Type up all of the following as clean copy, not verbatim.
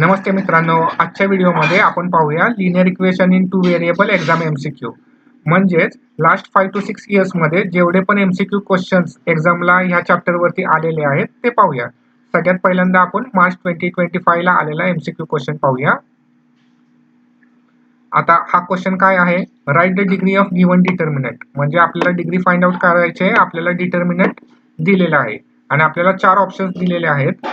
नमस्ते मित्रांनो, आजच्या व्हिडिओमध्ये आपण पाहूया linear equation in two variable exam MCQ. म्हणजेच लास्ट 5 to 6 इयर्समध्ये जेवढे पण MCQ क्वेश्चन्स एक्झामला ह्या चॅप्टरवरती आलेले आहेत ते पाहूया. सगळ्यात पहिल्यांदा आपण मार्च 2025 ला आलेला MCQ क्वेश्चन पाहूया. आता हा क्वेश्चन काय आहे, write the degree of given determinant. म्हणजे आपल्याला डिग्री फाइंड आउट करायची आहे. आपल्याला डिटर्मिनंट दिलेला आहे आणि आपल्याला 4 ऑप्शन्स दिलेले आहेत.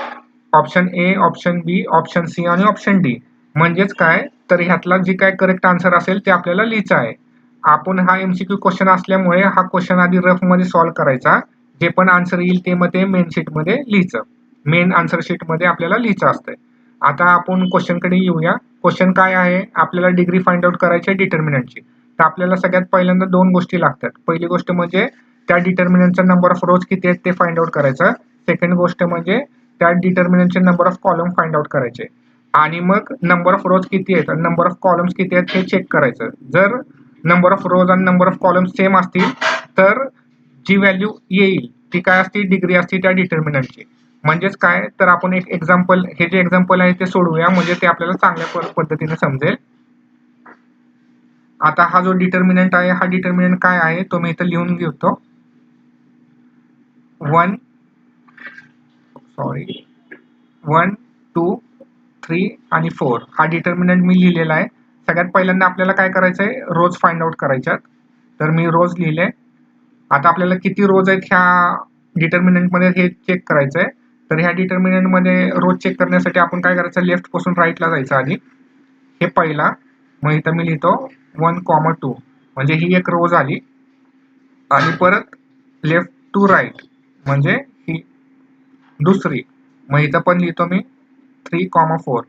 Option A, option B, option C आणि ऑप्शन डी. म्हणजेच काय, तर ह्यातला जे काय करेक्ट आन्सर असेल ते आपल्याला लिहायचं आहे. आपण हा MCQ क्वेश्चन असल्यामुळे हा क्वेश्चन आधी रफ मध्ये सॉल्व्ह करायचा. जे पण आन्सर येईल ते मग ते मेन शीट मध्ये लिहायचं. मेन आन्सर शीट मध्ये आपल्याला लिहायचं असतंय. आता आपण क्वेश्चन कडे येऊया. क्वेश्चन काय आहे, आपल्याला डिग्री फाइंड आउट करायची आहे डिटर्मिनंटची. तर आपल्याला सगळ्यात पहिल्यांदा 2 गोष्टी लागतात. पहिली गोष्ट म्हणजे त्या डिटर्मिनंटचा नंबर ऑफ रोज किती आहेत ते फाइंड आउट करायचं. सेकंड गोष्ट म्हणजे त्या डिटर्मिनंटचे number of column find out करायचे आणि मग नंबर ऑफ रोज किती आहेत आणि नंबर ऑफ कॉलम्स किती आहेत हे चेक करायचं. जर नंबर ऑफ रोज आणि नंबर ऑफ कॉलम्स सेम असतील तर जी व्हॅल्यू येईल ती काय असते, डिग्री असते त्या डिटर्मिनंटची. म्हणजेच काय, तर आपण एक एक्झाम्पल, हे जे एक्झाम्पल आहे ते सोडवूया म्हणजे ते आपल्याला चांगल्या पद्धतीने समजेल. आता हा जो डिटर्मिनंट आहे, हा डिटर्मिनंट काय आहे तो मी इथं लिहून घेतो. 1 2 3 आणि 4 हा डिटर्मिनंट मी लिहिलेला आहे. सगळ्यात पहिल्यांदा आपल्याला काय करायचं आहे, रोज फाइंड आउट करायच्यात. तर मी रोज लिहिले. आता आपल्याला किती रोज आहेत ह्या डिटर्मिनंट मध्ये हे चेक करायचं आहे. तर ह्या डिटर्मिनंट मध्ये रोज चेक करण्यासाठी आपण काय करायचं, लेफ्ट पासून राईटला जायचं आधी. हे पहिला, मग इथं मी लिहितो 1,2 म्हणजे ही एक रोज आली आणि परत लेफ्ट टू राईट म्हणजे ही दुसरी. मग इथं पण लिहितो मी 3,4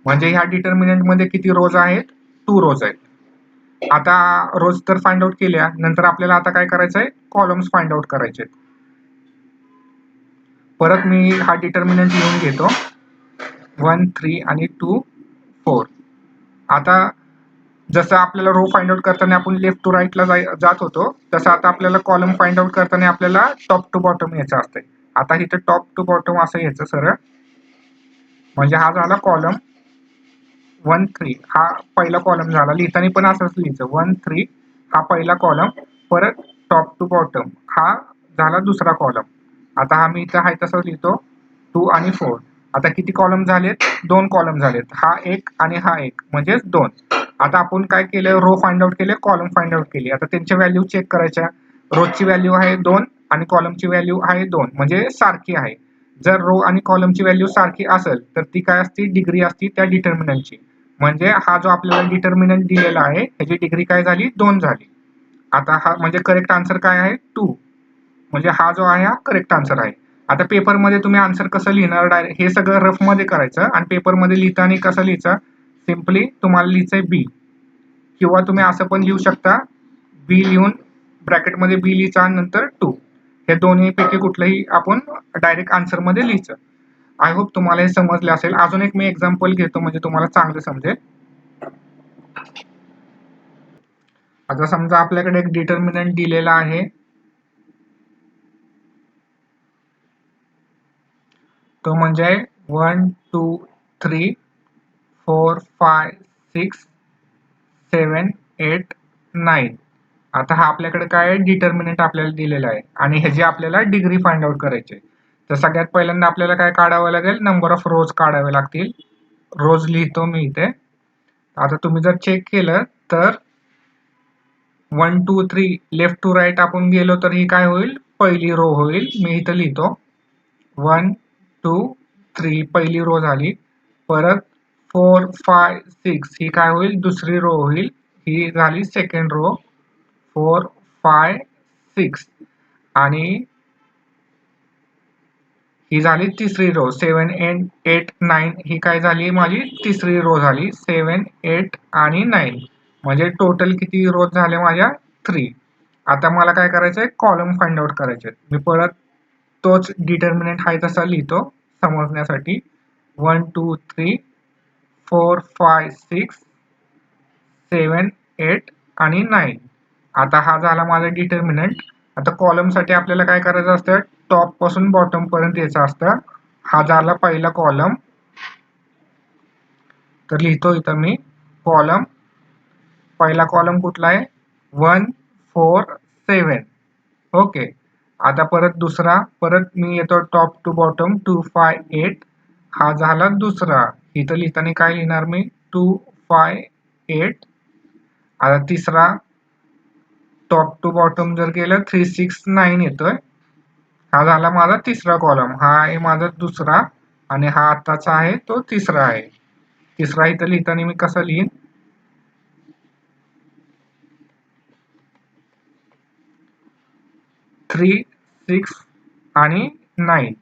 म्हणजे ह्या डिटर्मिनंट मध्ये किती रोज आहेत, 2 रोज आहेत. आता रोज तर फाइंड आउट केल्या नंतर आपल्याला आता काय करायचं आहे, कॉलम्स फाइंड आउट करायचे. परत मी हा डिटर्मिनंट लिहून घेतो 1 3 आणि 2 4. आता जसं आपल्याला रो फाइंड आउट करताना आपण लेफ्ट टू राईटला जात होतो, तसं आता आपल्याला कॉलम फाइंड आउट करताना आपल्याला टॉप टू बॉटम यायचं असतंय. आता इथं टॉप टू बॉटम असं यायचं सरळ. म्हणजे हा झाला कॉलम 1 3, हा पहिला कॉलम झाला. लिहिताना पण असंच लिहायचं 1 3 हा पहिला कॉलम, परत टॉप टू बॉटम हा झाला दुसरा कॉलम. आता हा मी इथं आहे तसं लिहितो 2 आणि 4. आता किती कॉलम झालेत, 2 कॉलम झालेत. हा एक आणि हा एक म्हणजेच 2. आता आपण काय केलं, रो फाइंड आउट केले, कॉलम फाइंड आउट केली. आता त्यांच्या व्हॅल्यू चेक करायच्या. रोजची व्हॅल्यू आहे 2 आणि कॉलमची व्हॅल्यू आहे 2 म्हणजे सारखी आहे. जर रो आणि कॉलमची व्हॅल्यू सारखी असेल तर ती काय असती, डिग्री असती त्या डिटर्मिनंटची. म्हणजे हा जो आपल्याला डिटर्मिनंट दिलेला आहे त्याची डिग्री काय झाली, 2 झाली. आता हा म्हणजे करेक्ट आन्सर काय आहे, 2. म्हणजे हा जो आहे हा करेक्ट आन्सर आहे. आता पेपरमध्ये तुम्ही आन्सर कसं लिहिणार, डायरेक्ट हे सगळं रफ मध्ये करायचं आणि पेपरमध्ये लिहिताना कसं लिहायचं, सिम्पली तुम्हाला लिहायचंय बी, किंवा तुम्ही असं पण लिहू शकता बी लिहून ब्रॅकेटमध्ये बी लिहायचा आणि नंतर 2. हे दोन्ही पैकी कुठलंही आपण डायरेक्ट आन्सर मध्ये लिहायचं. आय होप तुम्हाला हे समजले असेल. अजून एक मी एक्झाम्पल घेतो म्हणजे तुम्हाला चांगलं समजेल. आता समजा आपल्याकडे एक डिटर्मिनंट दिलेला आहे, तो म्हणजे 1 2 3 4 5 6 7 8 9. आता हा आपल्याकडे काय डिटर्मिनंट आपल्याला दिलेला आहे आणि ह्याची आपल्याला डिग्री फाइंड आउट करायची. तर सगळ्यात पहिल्यांदा आपल्याला काय काढावं लागेल, नंबर ऑफ रोज काढावे लागतील. रोज लिहितो मी इथे. आता तुम्ही जर चेक केलं तर 1 2 3 लेफ्ट टू राईट आपण गेलो तर ही काय होईल, पहिली रो होईल. मी इथं लिहितो 1 2 3 पहिली रो झाली. परत 4 5 6 ही काय होईल, दुसरी रो होईल. ही झाली सेकंड रो 4 5 6 आणि ही झाली तिसरी रो 7 8 9. ही काय झाली, माझी तिसरी रो झाली 7 8 आणि 9. म्हणजे टोटल किती रोज झाले माझ्या, 3. आता मला काय करायचंय, कॉलम फाइंड आउट करायचे. मी परत तोच डिटर्मिनंट आहे तसा लिहितो समजण्यासाठी 1 2 3 4 5 6 7 8 आणि 9. आता हा झाला माझा डिटर्मिनंट. आता कॉलम साठी आपल्याला काय करायचं असतं, टॉप पासून बॉटम पर्यंत यायचं असतं. हा झाला पहिला कॉलम. तर लिहितो इथं मी कॉलम, पहिला कॉलम कुठला आहे 1 4 7. ओके. आता परत दुसरा, परत मी येतो टॉप टू बॉटम 2 5 8, हा झाला दुसरा. इथं लिहिताना काय लिहिणार मी 2 5 8. आता तिसरा टॉप टू बॉटम जर गेलं 3 6 9 येतोय. हा झाला माझा तिसरा कॉलम, हा आहे माझा दुसरा आणि हा आताचा आहे तो तिसरा आहे. तिसरा इथं लिहिताना मी कसं लिहीन 3 6 आणि 9,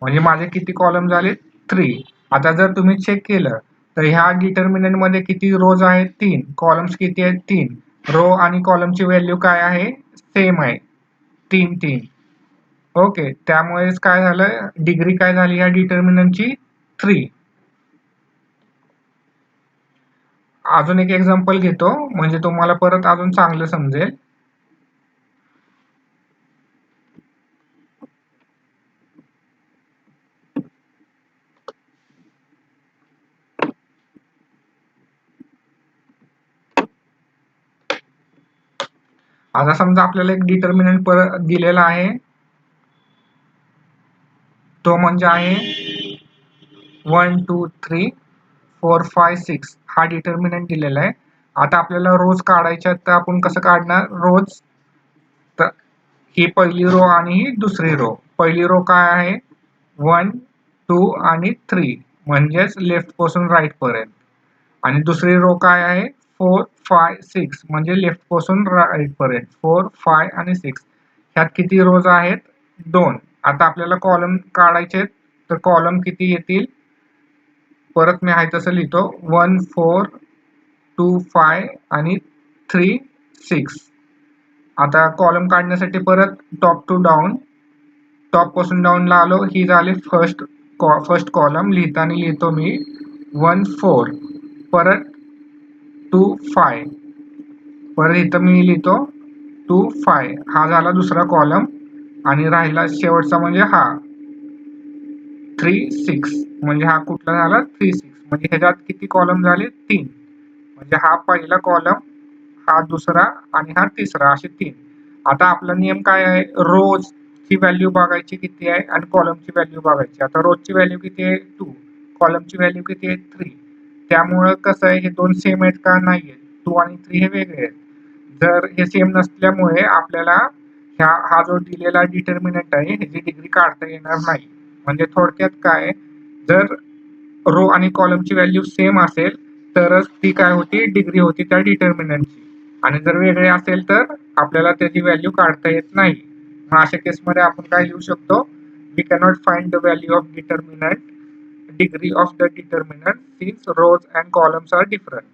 म्हणजे माझे किती कॉलम झाले 3. आता जर तुम्ही चेक केलं तर ह्या डिटर्मिनंट मध्ये किती रोज आहेत 3, कॉलम्स किती आहेत 3, रो आणि कॉलमची व्हॅल्यू काय आहे सेम आहे 3 3. ओके. त्यामुळेच काय झालं डिग्री काय झाली या डिटर्मिनंटची 3. अजून एक एक्झाम्पल घेतो म्हणजे तुम्हाला परत अजून चांगलं समजेल. आता समजा आपल्याला एक डिटर्मिनंट दिलेला आहे, तो म्हणजे आहे 1 2 3 4 5 6, हा डिटर्मिनंट दिलेला आहे. आता आपल्याला रोज काढायच्या, तर आपण कसं काढणार रोज, तर ही पहिली रो आणि ही दुसरी रो. पहिली रो काय आहे 1 2 आणि 3, म्हणजेच लेफ्ट पासून राईट पर्यंत, आणि दुसरी रो काय आहे 4 5 6, म्हणजे लेफ्ट पासून राईट पर्यंत 4 5 आणि 6. ह्यात किती रोज आहेत 2. आता आपल्याला कॉलम काढायचे, तर कॉलम किती येतील, परत मी आहे तसं लिहितो 1 4 2 5 आणि 3 6. आता कॉलम काढण्यासाठी परत टॉप टू डाऊन, टॉप पासून डाऊनला आलो, ही झाली फर्स्ट कॉलम. लिहिताना लिहितो मी 1 4, परत 2 5, परत इथं मी लिहितो 2 5, हा झाला दुसरा कॉलम. आणि राहिला शेवटचा म्हणजे हा 3 6, म्हणजे हा कुठला झाला 3 6, म्हणजे ह्याच्यात किती कॉलम झाले 3, म्हणजे हा पहिला कॉलम, हा दुसरा आणि हा तिसरा, असे 3. आता आपला नियम काय आहे, रोज ची व्हॅल्यू बघायची किती आहे आणि कॉलमची व्हॅल्यू बघायची. आता रोजची व्हॅल्यू किती आहे 2, कॉलमची व्हॅल्यू किती आहे 3. त्यामुळं कसं आहे, हे दोन सेम आहेत का, नाही आहेत, 2 आणि 3 हे वेगळे आहेत. जर हे सेम नसल्यामुळे आपल्याला हा जो दिलेला डिटर्मिनंट आहे ह्याची डिग्री काढता येणार नाही. म्हणजे थोडक्यात काय, जर रो आणि कॉलमची व्हॅल्यू सेम असेल तरच ती काय होती डिग्री होती त्या डिटर्मिनंटची, आणि जर वेगळे असेल तर आपल्याला त्याची व्हॅल्यू काढता येत नाही. मग अशा केसमध्ये आपण काय लिहू शकतो, we cannot find the value of determinant, degree of the determinant since rows and columns are different.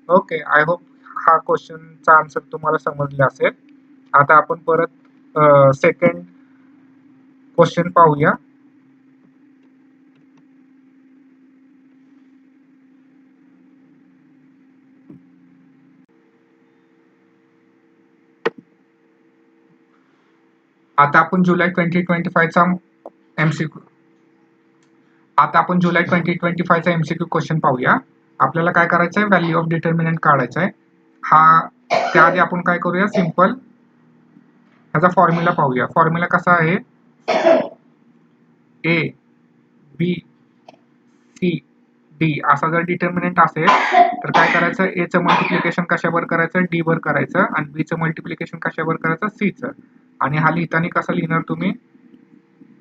Okay. I hope हा क्वेश्चनचा आन्सर तुम्हाला समजला असेल. आता आपण परत सेकंड क्वेश्चन पाहूया. आता आपण जुलै 2025 चा एमसीक्यू एमसीक्यू क्वेश्चन पाहूया. आपल्याला काय करायचं आहे, व्हॅल्यू ऑफ डिटर्मिनंट काढायचा आहे. त्याआधी आपण काय करूया, सिंपल ह्याचा फॉर्म्युला पाहूया. फॉर्म्युला कसा आहे, ए बी सी डी असा जर डिटर्मिनंट असेल तर काय करायचं, ए चं मल्टिप्लिकेशन कशावर करायचं, डी वर करायचं, आणि बी चं मल्टिप्लिकेशन कशावर करायचं, सी चं. आणि हा लिहिताना कसं लिहिणार तुम्ही,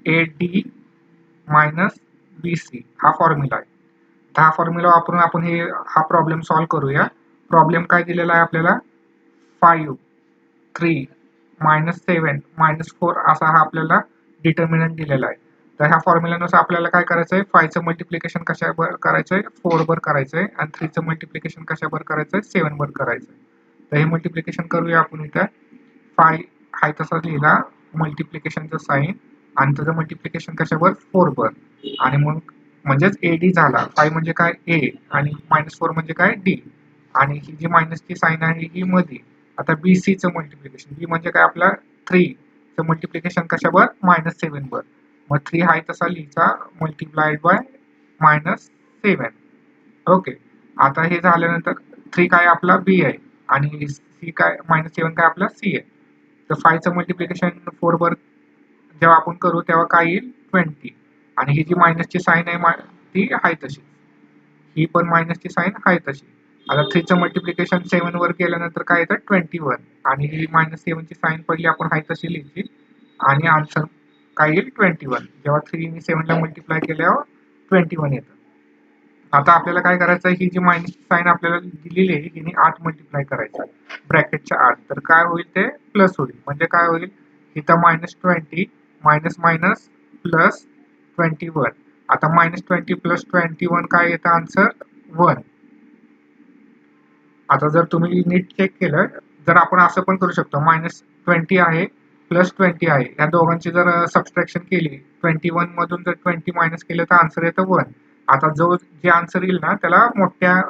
A D minus B C, हा फॉर्म्युला आहे. तर हा फॉर्म्युला वापरून आपण हा प्रॉब्लेम सॉल्व्ह करूया. प्रॉब्लेम काय दिलेला आहे आपल्याला, 5 3 -7 -4 असा हा आपल्याला डिटर्मिनंट दिलेला आहे. तर ह्या फॉर्म्युल्यानुसार आपल्याला काय करायचं आहे, 5 चं मल्टिप्लिकेशन कशावर करायचंय 4 वर करायचंय, आणि 3 चं मल्टिप्लिकेशन कशावर करायचंय 7 वर करायचंय. तर हे मल्टिप्लिकेशन करूया आपण. इथं 5 हाय तसा लिहिला मल्टिप्लिकेशनचं साईन, आणि त्याचं मल्टिप्लिकेशन कशावर 4 वर, आणि मग म्हणजेच एडी झाला. 5 म्हणजे काय ए, आणि -4 म्हणजे काय डी, आणि ही जी मायनसची साईन आहे ही मध्ये. आता बी सी चं मल्टिप्लिकेशन, बी म्हणजे काय आपला 3 चं मल्टिप्लिकेशन कशावर -7 वर. मग 3 हाय तसा लिहायचा मल्टिप्लाइड बाय -7. ओके. आता हे झाल्यानंतर 3 काय आपला बी आहे आणि सी काय -7 काय आपला सी आहे. तर 5चं मल्टिप्लिकेशन 4 वर जेव्हा आपण करू तेव्हा काय येईल 20 आणि ही जी मायनसची साईन आहे ती आहे तशी. ही पण मायनसची साईन आहे तशी. आता 3चं मल्टिप्लिकेशन 7 वर केल्यानंतर काय येतं 21 आणि ही -7ची साईन पहिली आपण आहे तशी लिहिली आणि आन्सर काय येईल 21. जेव्हा 3 ने 7 ला मल्टिप्लाय केल्यावर 21 येतं. आता आपल्याला काय करायचं आहे, ही जी मायनस साईन आपल्याला दिलेली आहे हिने 8 मल्टिप्लाय करायचं ब्रॅकेटच्या आत. तर काय होईल ते प्लस होईल. म्हणजे काय होईल इथं -20 मायनस मायनस प्लस 21. आता -20 प्लस 21 काय येतं आन्सर 1. आता जर तुम्ही नीट चेक केलं जर आपण असं पण करू शकतो -20 आहे प्लस 20 आहे या दोघांची जर सबट्रॅक्शन केली 21 मधून जर 20 मायनस केलं तर आन्सर येतं 1. आता जे आन्सर येईल ना त्याला मोठ्या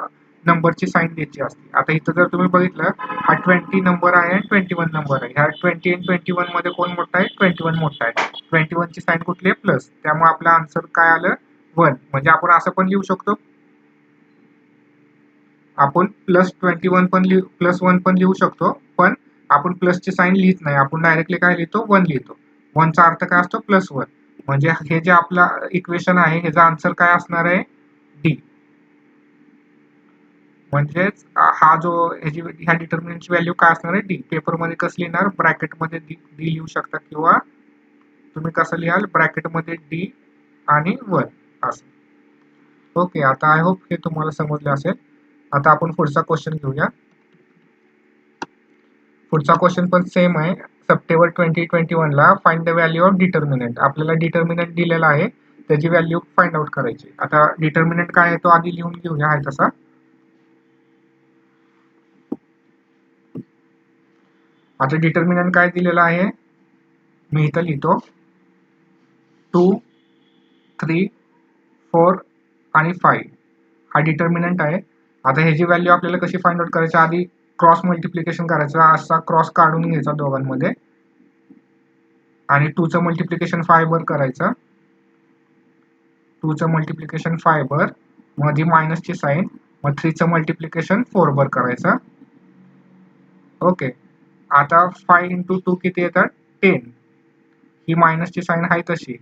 नंबरची साईन द्यायची असते. आता इथं जर तुम्ही बघितलं हा 20 नंबर आहे आणि 21 नंबर आहे. ह्या 20 आणि 21 मध्ये कोण मोठा आहे 21 मोठा आहे. 21 ची साईन कुठली आहे प्लस. त्यामुळे आपला आन्सर काय आलं 1. म्हणजे आपण असं पण लिहू शकतो आपण +21 पण +1 पण लिहू शकतो पण आपण प्लसची साईन लिहित नाही. आपण डायरेक्टली काय लिहितो 1 लिहितो. 1 चा अर्थ काय असतो +1. म्हणजे हे जे आपलं इक्वेशन आहे ह्याचा आन्सर काय असणार आहे डी. म्हणजेच हा जो ह्या डिटर्मिनंटची व्हॅल्यू काय असणार आहे डी. पेपरमध्ये कसं लिहिणार ब्रॅकेटमध्ये डी लिहू शकता किंवा तुम्ही कसं लिहाल ब्रॅकेटमध्ये डी आणि 1 असं. ओके. आता आय होप हे तुम्हाला समजलं असेल. आता आपण पुढचा क्वेश्चन घेऊया. पुढचा क्वेश्चन पण सेम आहे. सप्टेंबर 2021 ला find the value of determinant. आपल्याला डिटर्मिनंट दिलेला आहे त्याची व्हॅल्यू फाइंड आउट करायची. आता डिटर्मिनंट काय आहे तो आधी लिहून घेऊया आहे तसा. आता डिटर्मिनंट काय दिलेला आहे मी इथं लिहितो 2, 3, 4 आणि 5 हा डिटर्मिनंट आहे. आता ह्याची व्हॅल्यू आपल्याला कशी फाइंड आउट करायची आधी क्रॉस मल्टिप्लिकेशन करायचं असा क्रॉस काढून घ्यायचा दोघांमध्ये आणि 2चं मल्टिप्लिकेशन 5 वर करायचं. 2चं मल्टिप्लिकेशन 5 वर मध्ये मायनसची साईन मग 3चं मल्टिप्लिकेशन 4 वर करायचं. ओके. आता 5 इंटू 2 किती येतात 10. ही मायनसची साईन आहे तशी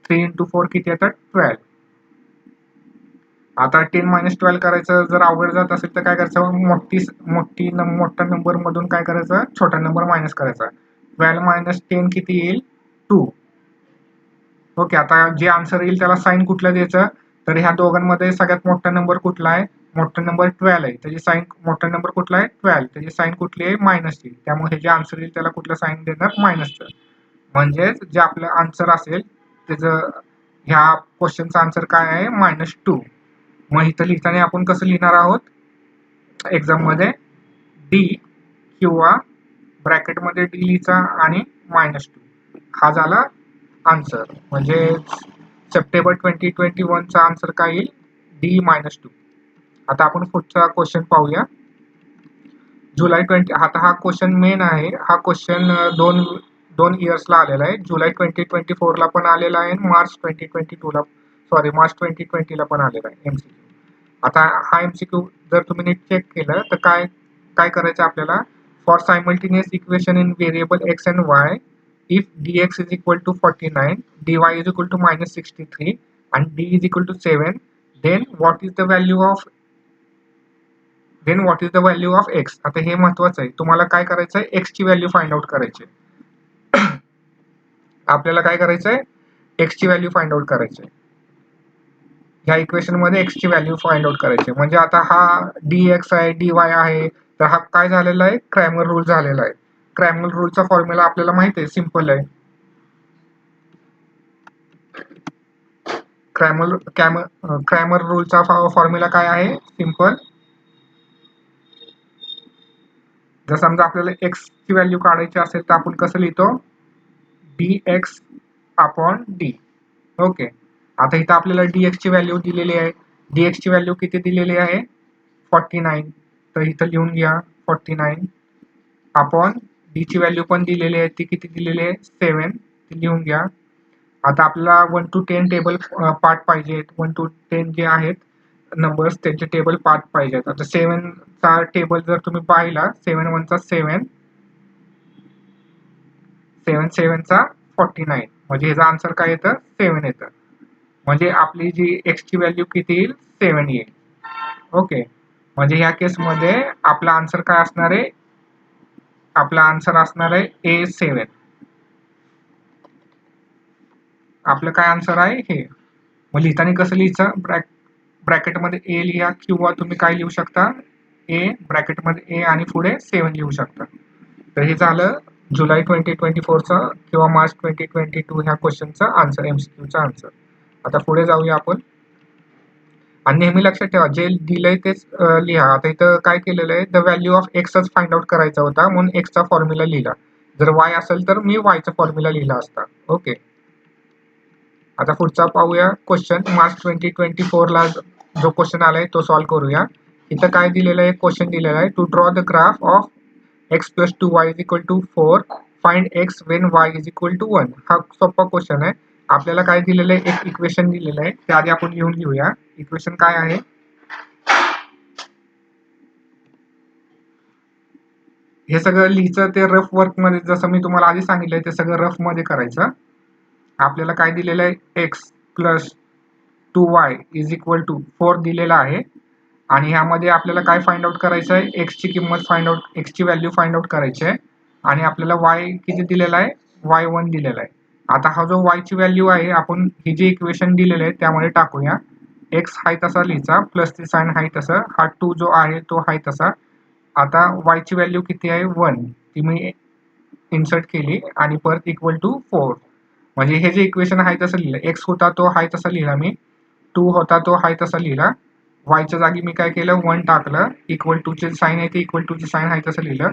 3 इंटू 4 किती येतात 12. आता 10 - 12 करायचं जर अवघड जात असेल तर काय करायचं मोठा नंबर मधून काय करायचं छोटा नंबर मायनस करायचा. 12 - 10 किती येईल 2. ओके. आता जे आन्सर येईल त्याला साईन कुठलं द्यायचं तर ह्या दोघांमध्ये सगळ्यात मोठा नंबर कुठला आहे मोठा नंबर 12 आहे त्याची साईन मोठा नंबर कुठला आहे 12 त्याची साईन कुठली आहे मायनसची. त्यामुळे हे जे आन्सर येईल त्याला कुठलं साईन देणार मायनसचं. म्हणजेच जे आपलं आन्सर असेल त्याचं ह्या क्वेश्चनचं आन्सर काय आहे -2. मग इथं लिहिताना आपण कसं लिहिणार आहोत एक्झाममध्ये डी किंवा ब्रॅकेटमध्ये डी लिहायचा आणि -2 हा झाला आन्सर. म्हणजे सप्टेंबर 2021 चा आन्सर काय येईल डी -2. आता आपण पुढचा क्वेश्चन पाहूया. जुलै 20 आता हा क्वेश्चन मेन आहे. हा क्वेश्चन दोन इयर्सला आलेला आहे. जुलै 2024 ला पण आलेला आहे आणि मार्च 2020 ला पण आलेला आहे एमसीक्यू. आता हा एमसीक्यू जर तुम्ही नीट चेक केलं तर काय करायचं आपल्याला for simultaneous equation in variable x and Y if dx is equal to 49, dy is equal to -63 and d is equal to 7, then what is the value of x. आता हे महत्वाचं आहे. तुम्हाला काय करायचं आहे x ची व्हॅल्यू फाइंड आउट करायची. आपल्याला काय करायचं आहे x ची व्हॅल्यू फाइंड आउट करायची. ह्या इक्वेशन मध्ये x ची व्हॅल्यू फाइंड आउट करायची. म्हणजे आता हा dx आहे dy आहे तर हा काय झालेला आहे क्रॅमर रूल झालेला आहे. क्रॅमर रूलचा फॉर्म्युला आपल्याला माहिती आहे सिंपल आहे. क्रॅमर रूलचा फॉर्म्युला काय आहे सिंपल. जर समजा आपल्याला x ची व्हॅल्यू काढायची असेल तर आपण कसं लिहितो dx अपॉन d. ओके. आता इथं आपल्याला dx ची व्हॅल्यू दिलेली आहे. dx ची व्हॅल्यू किती दिलेली आहे 49. तर इथं लिहून घ्या 49 अपॉन d ची व्हॅल्यू पण दिलेली आहे ती किती दिलेली आहे 7 ती लिहून घ्या. आता आपल्याला 1 to 10 टेबल पार्ट पाहिजे 1 to 10 जे आहेत नंबर्स त्यांचे टेबल पाथ पाहिजेत. आता 7 चा टेबल जर तुम्ही पाहिला 7 1 चा 7 7 7 चा 49 म्हणजे ह्याचा आन्सर काय येतं 7 येतं. म्हणजे आपली जी x ची व्हॅल्यू किती येईल 7 येईल. ओके, म्हणजे ह्या केसमध्ये आपला आन्सर काय असणार आहे, आपला आन्सर असणार आहे A7. आपलं काय आन्सर आहे हे. मग लिहिताना कसं लिहायचं, ब्रॅकेटमध्ये A लिहा किंवा तुम्ही काय लिहू शकता A ब्रॅकेटमध्ये A आणि पुढे 7 लिहू शकता. तर हे झालं जुलै 2024चं किंवा मार्च 2022 ह्या क्वेश्चनचा आन्सर, MCQचा आन्सर. आता पुढे जाऊया आपण. आणि नेहमी लक्षात ठेवा जे दिलंय तेच लिहा. आता इथं काय केलेलं आहे, द व्हॅल्यू ऑफ एक्सच फाइंड आउट करायचा होता म्हणून एक्सचा फॉर्म्युला लिहिला. जर वाय असेल तर मी वायचा फॉर्म्युला लिहिला असता. ओके, आता पुढचा पाहूया क्वेश्चन. मार्च 2024 ला जो क्वेश्चन आलाय तो सॉल्व्ह करूया. इथं काय दिलेलं आहे, क्वेश्चन दिलेला आहे to draw the graph of x + 2y = 4 find x when y = 1. हा सोपा क्वेश्चन आहे. आपल्याला काय दिलेलं आहे, एक इक्वेशन दिलेलं आहे, ते आधी आपण लिहून घेऊया. इक्वेशन काय आहे, हे सगळं लिहायचं ते रफ वर्क मध्ये, जसं मी तुम्हाला आधी सांगितलंय ते सगळं रफ मध्ये करायचं. आपल्याला काय दिलेलं आहे, x + 2y = 4 दिलेला आहे आणि ह्यामध्ये आपल्याला काय फाइंड आउट करायचं आहे, x ची किंमत फाइंड आउट, x ची व्हॅल्यू फाइंड आउट करायची आहे आणि आपल्याला y किती दिलेला आहे, y1 दिलेला आहे. आता हा जो y ची व्हॅल्यू आहे आपण ही जी इक्वेशन दिलेलं आहे त्यामध्ये टाकूया. x आहे तसा लिहायचा, प्लसची साइन आहे तसं, हा 2 जो आहे तो आहे तसा. आता y ची व्हॅल्यू किती आहे 1, ती मी इन्सर्ट केली आणि परत = 4. म्हणजे हे जे इक्वेशन आहे तसं लिहिलं, x होता तो आहे तसा लिहिला मी, 2 होता तो आहे तसा लिहिला, y च्या जागी मी काय केलं 1 टाकलं, = ची साइन आहे ते = ची साइन आहे तसं लिहिलं,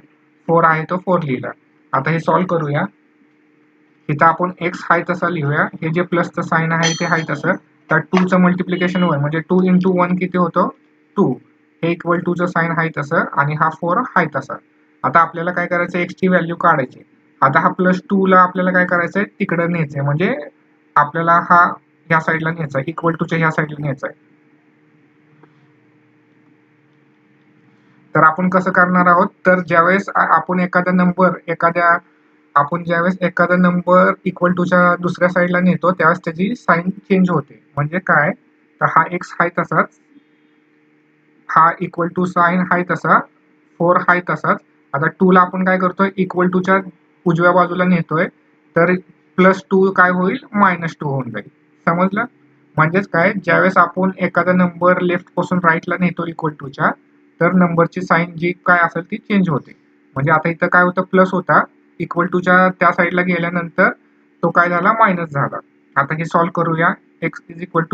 4 आहे तो 4 लिहिला. आता हे सॉल्व्ह करूया. इथं आपण x आहे तसा लिहूया, हे जे प्लसचं साइन आहे ते आहे तसं, तर 2 चं मल्टिप्लिकेशन 1 म्हणजे 2 × 1 किती होतं 2, हे = चं साइन आहे तसं आणि हा 4 आहे तसा. आता आपल्याला काय करायचं, x ची व्हॅल्यू काढायची. आता हा +2 ला आपल्याला काय करायचंय, तिकडं न्यायचंय, म्हणजे आपल्याला हा ह्या साईडला न्यायचा, = च्या ह्या साईडला न्यायचा आहे. तर आपण कसं करणार आहोत, तर ज्यावेळेस आपण ज्यावेळेस एखादा नंबर = च्या दुसऱ्या साईडला नेतो त्यावेळेस त्याची साइन चेंज होते. म्हणजे काय, तर हा x आहे तसाच, हा = साइन आहे तसा, 4 आहे तसाच. आता 2 ला आपण काय करतोय, = च्या उजव्या बाजूला नेतोय, तर +2 काय होईल -2 होऊन जाईल. समजलं? म्हणजेच काय, ज्यावेळेस आपण एखादा नंबर लेफ्ट पासून राईटला नेतो = च्या, तर नंबरची साइन जी काय असेल ती चेंज होते. म्हणजे आता इथं काय होतं, प्लस होता, = च्या त्या साईडला गेल्यानंतर तो काय झाला मायनस झाला. आता हे सॉल्व्ह करूया. x = 4 -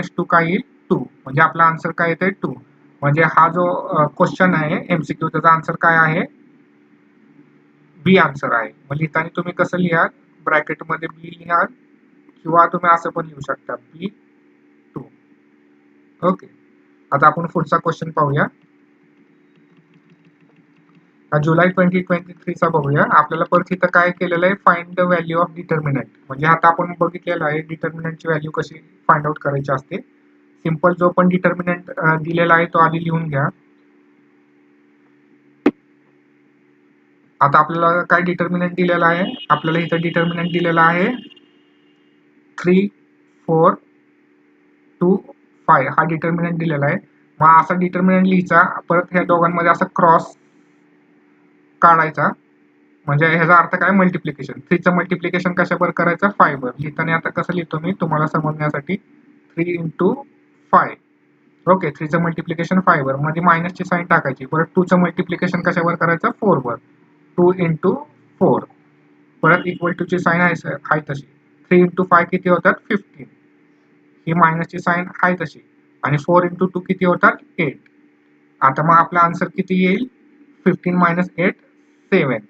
2 काय येईल 2, म्हणजे आपला आन्सर काय येतंय 2. म्हणजे हा जो क्वेश्चन आहे MCQ त्याचा आन्सर काय आहे, बी आन्सर आहे. मग लिहिताना तुम्ही कसं लिहाल, ब्रॅकेटमध्ये बी लिहाल किंवा तुम्ही असं पण लिहू शकता B2. ओके, आता आपण पुढचा क्वेश्चन पाहूया. जुलै 2023चा बघूया. आपल्याला परत इथं काय केलेलं आहे, find the value of determinant. म्हणजे आता आपण बघितलेलं आहे डिटर्मिनंटची व्हॅल्यू कशी फाइंड आउट करायची असते. सिंपल जो पण डिटर्मिनंट दिलेला आहे तो आधी लिहून घ्या. आता आपल्याला काय डिटर्मिनंट दिलेला आहे, आपल्याला इथं डिटर्मिनंट दिलेला आहे 3 4 2 5 हा डिटर्मिनंट दिलेला आहे. मग असा डिटर्मिनंट लिहायचा, परत ह्या दोघांमध्ये असा क्रॉस काढायचा, म्हणजे ह्याचा अर्थ काय मल्टिप्लिकेशन. 3 चं मल्टिप्लिकेशन कशावर करायचं 5 वर. लिहिताना आता कसं लिहितो मी तुम्हाला समजण्यासाठी, 3 × 5. ओके, 3 चं मल्टिप्लिकेशन 5 वर, म्हणजे मायनसची साइन टाकायची. परत 2 चं मल्टिप्लिकेशन कशावर करायचं 4 वर, 2 × 4. परत = ची साइन आहे तशी, 3 × 5 किती होतात 15, ही मायनसची साइन आहे तशी, आणि 4 × 2 किती होतात 8. आता मग आपला आन्सर किती येईल, 15 - 8 7.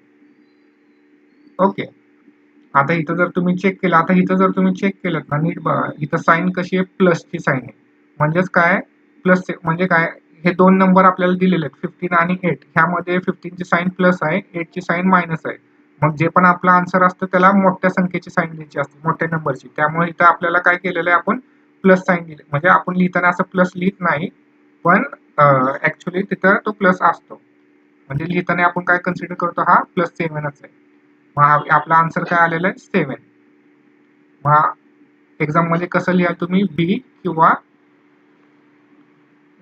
ओके, आता इथं जर तुम्ही चेक केलं ना नीट बघा, इथं साइन कशी आहे, प्लसची साइन आहे. म्हणजेच काय, प्लस म्हणजे काय, हे दोन नंबर आपल्याला दिलेले आहेत 15 आणि 8, ह्यामध्ये 15 ची साइन प्लस आहे, 8 ची साइन मायनस आहे. मग जे पण आपला आन्सर असतं त्याला मोठ्या संख्येची साइन द्यायची असते, मोठ्या नंबरची. त्यामुळे इथं आपल्याला काय केलेलं आहे, आपण प्लस साईन दिले, म्हणजे आपण लिहिताना असं प्लस लिहित नाही, पण ऍक्च्युली तिथं तो प्लस असतो. म्हणजे लिहिताना आपण काय कन्सिडर करतो, हा +7च आहे. मग आपला आन्सर काय आलेला आहे 7. मग एक्झाम मध्ये कसं लिहा तुम्ही, बी किंवा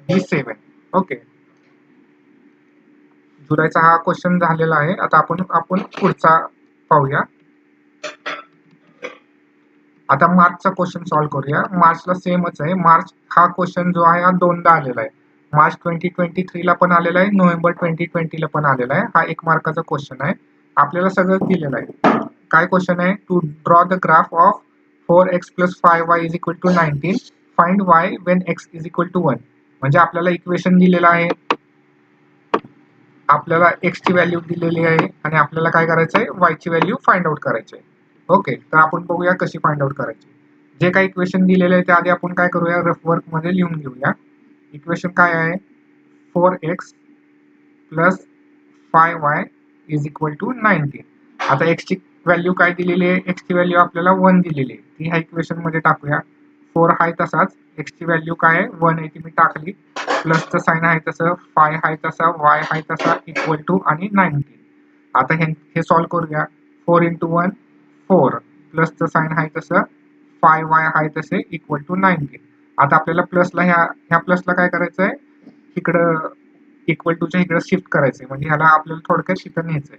B7. ओके, जुलैचा हा क्वेश्चन झालेला आहे. आता आपण पुढचा पाहूया. आता मार्चचा क्वेश्चन सॉल्व्ह करूया. मार्चला सेमच आहे. मार्च हा क्वेश्चन जो आहे हा दोनदा आलेला आहे. मार्च 2023 ला पण आलेला आहे, नोव्हेंबर 2020 ला पण आलेला आहे. हा 1 मार्काचा क्वेश्चन आहे. आपल्याला सगळं दिलेलं आहे. काय क्वेश्चन आहे, to draw the graph of 4x + 5y = 19, find y when x = 1. म्हणजे आपल्याला इक्वेशन दिलेलं आहे, आपल्याला x ची व्हॅल्यू दिलेली आहे आणि आपल्याला काय करायचं आहे, y ची व्हॅल्यू फाइंड आउट करायची आहे. ओके, तर आपण बघूया कशी फाइंड आउट करायची. जे काही इक्वेशन दिलेले आहे त्या आधी आपण काय करूया, रफ वर्क मध्ये लिहून घेऊया. इक्वेशन काय आहे, 4x + 5y = 19. आता x ची व्हॅल्यू काय दिलेली आहे, x ची व्हॅल्यू आपल्याला 1 दिलेली आहे, ती ह्या इक्वेशन मध्ये टाकूया. 4 आहे तसाच, x ची व्हॅल्यू काय आहे 1 आहे, ती मी टाकली. प्लसचं साइन आहे तसं, 5 आहे तसा, y आहे तसा, = आणि 19. आता हे सॉल्व्ह करूया. 4 × 1 4, प्लसचं साइन आहे तसं, 5y आहे तसे, = 19. आता आपल्याला प्लसला ह्या प्लसला काय करायचं आहे, इकडं =च्या इकडे शिफ्ट करायचंय, म्हणजे ह्याला आपल्याला थोडक्यात इथं न्यायचंय.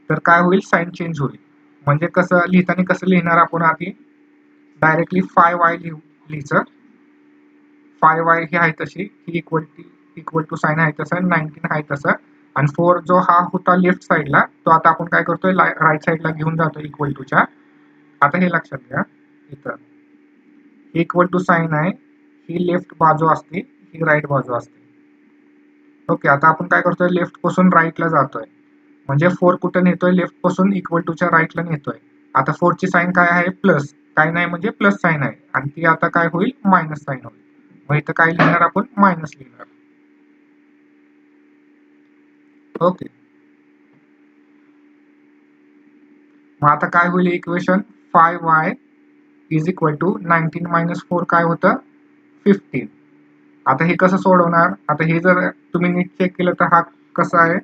तर काय होईल, साइन चेंज होईल. म्हणजे कसं लिहिताना कसं लिहिणार आपण, आधी डायरेक्टली 5y लिहायचं. 5y ही आहे तशी, ही =, साइन आहे तसं, 19 आहे तसं, आणि 4 जो हा होता लेफ्ट साईडला, तो आता आपण काय करतोय राईट साईडला घेऊन जातो =च्या. आता हे लक्षात घ्या, इथं साइन आहे, ही लेफ्ट बाजू असते, ही राईट बाजू असते. ओके, आता आपण काय करतोय, लेफ्ट पासून राईटला जातोय, म्हणजे 4 कुठे नेतोय, लेफ्ट पासून =च्या राईटला नेतोय. आता 4 ची साइन काय आहे, प्लस, काय नाही म्हणजे प्लस साइन आहे, आणि ती आता काय होईल, मायनस साइन होईल. मग इथं काय लिहिणार आपण, मायनस लिहिणार. ओके, मग आता काय होईल इक्वेशन, 5y = 19 - 4 काय होतं, 15. आता हे कसं सोडवणार, आता हे जर तुम्ही नीट चेक केलं तर हा कसा आहे,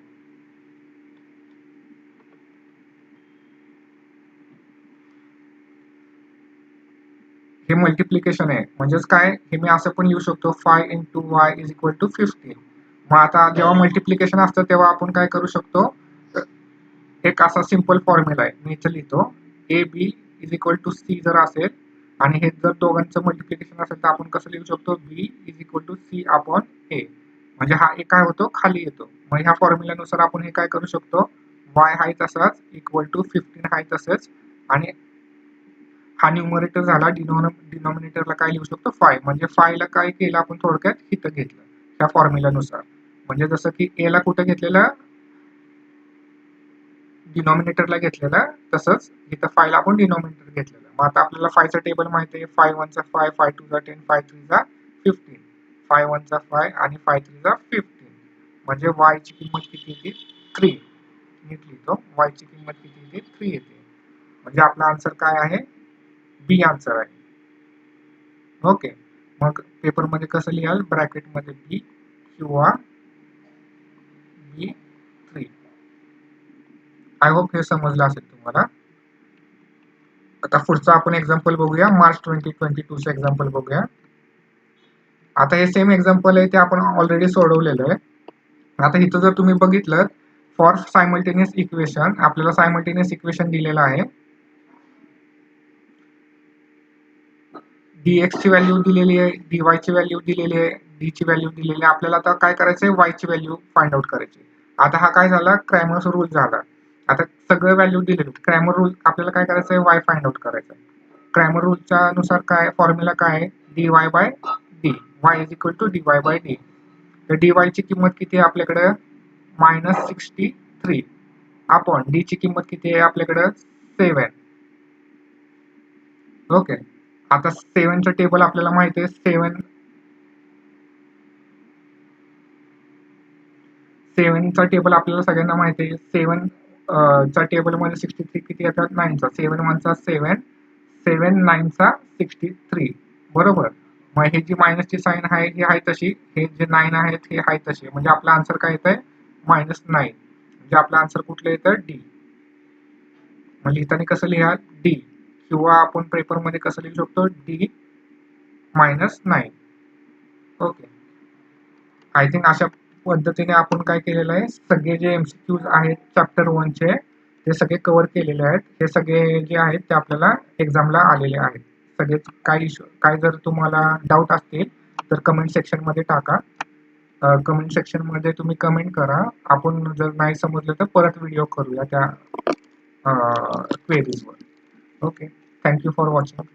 हे मल्टिप्लिकेशन आहे. म्हणजेच काय, हे मी असं पण लिहू शकतो, 5 × y = 15. मग आता जेव्हा मल्टिप्लिकेशन असतं तेव्हा आपण काय करू शकतो, एक असा सिंपल फॉर्म्युला आहे, मी इथे लिहितो. AB = C जर असेल आणि हे जर दोघांचं मल्टिप्लिकेशन असेल तर आपण कसं लिहू शकतो, B = C/A. म्हणजे हा एक काय होतो, खाली येतो. मग ह्या फॉर्म्युल्यानुसार आपण हे काय करू शकतो, y आहे तसाच, =15 आहे तसंच, आणि हा न्यूमरेटर झाला, डिनॉमिनेटरला काय लिहू शकतो, 5. म्हणजे 5 ला काय केलं आपण, थोडक्यात इथं घेतलं त्या फॉर्म्युल्यानुसार. म्हणजे जसं की a ला कुठं घेतलेलं, डिनॉमिनेटरला घेतलेलं, तसंच इथं 5 ला आपण डिनॉमिनेटर घेतलेलं. मग आता आपल्याला 5 चा टेबल माहिती आहे, 5 1 चा 5, 5 2 चा 10, 5 3 चा 15, 5 1 चा 5 आणि 5 3 चा 15. म्हणजे y ची किंमत किती येते, 3. नीट लिहितो, y ची किंमत किती येते, 3 येते. म्हणजे आपला आन्सर काय आहे, बी आन्सर आहे. ओके, मग पेपरमध्ये कसं लिहाल, ब्रॅकेटमध्ये बी किंवा B3. आय होप हे समजलं असेल तुम्हाला. आता पुढचं आपण एक्झाम्पल बघूया, मार्च 2022 चं एक्झाम्पल बघूया. आता हे सेम एक्झाम्पल आहे, ते आपण ऑलरेडी सोडवलेलं आहे. आता इथं जर तुम्ही बघितलं, फॉर सायमल्टेनियस इक्वेशन, आपल्याला सायमल्टेनियस इक्वेशन दिलेलं आहे. dx ची व्हॅल्यू दिलेली आहे, dy ची व्हॅल्यू दिलेली आहे, d ची व्हॅल्यू दिलेली आहे. आपल्याला आता काय करायचंय, y ची व्हॅल्यू फाइंड आउट करायची. आता हा काय झाला, क्रॅमर्स रूल झाला. आता सगळं व्हॅल्यू दिलेली, क्रॅमर रूल आपल्याला काय करायचंय, y फाइंड आउट करायचा. क्रॅमर रूलच्या नुसार काय फॉर्म्युला काय आहे, dy/d, y = dy/d. तर dy ची किंमत किती आहे आपल्याकडे, -63 अपॉन d ची किंमत किती आहे आपल्याकडे, 7. ओके, आता 7 चं टेबल आपल्याला माहिती आहे, 7 चा टेबल आपल्याला सगळ्यांना माहिती आहे. 7 चा टेबल मध्ये 63 किती येतात, 9 चा. 7 1 चा 7, 7 9 चा 63, बरोबर. मग हे जी मायनसची साईन आहे ही आहे तशी, हे जे 9 आहेत हे आहे तशी, म्हणजे आपला आन्सर काय येत आहे -9. म्हणजे आपला आन्सर कुठलं येतं डी. मग लिहिताना कसं लिहा डी, किंवा आपण पेपरमध्ये कसं लिहू शकतो डी -9. ओके. आय थिंक अशा पद्धतीने आपण काय केलेलं आहे, सगळे जे एमसीक्यूज आहेत चॅप्टर 1 चे ते सगळे कव्हर केलेले आहेत. हे सगळे जे आहेत ते आपल्याला एक्झामला आलेले आहेत. सगळेच काय जर तुम्हाला डाऊट असतील तर कमेंट सेक्शन मध्ये टाका. कमेंट सेक्शन मध्ये तुम्ही कमेंट करा. आपण जर नाही समजलं तर परत व्हिडिओ करूया त्या क्वेरीजवर. Okay. Thank you for watching.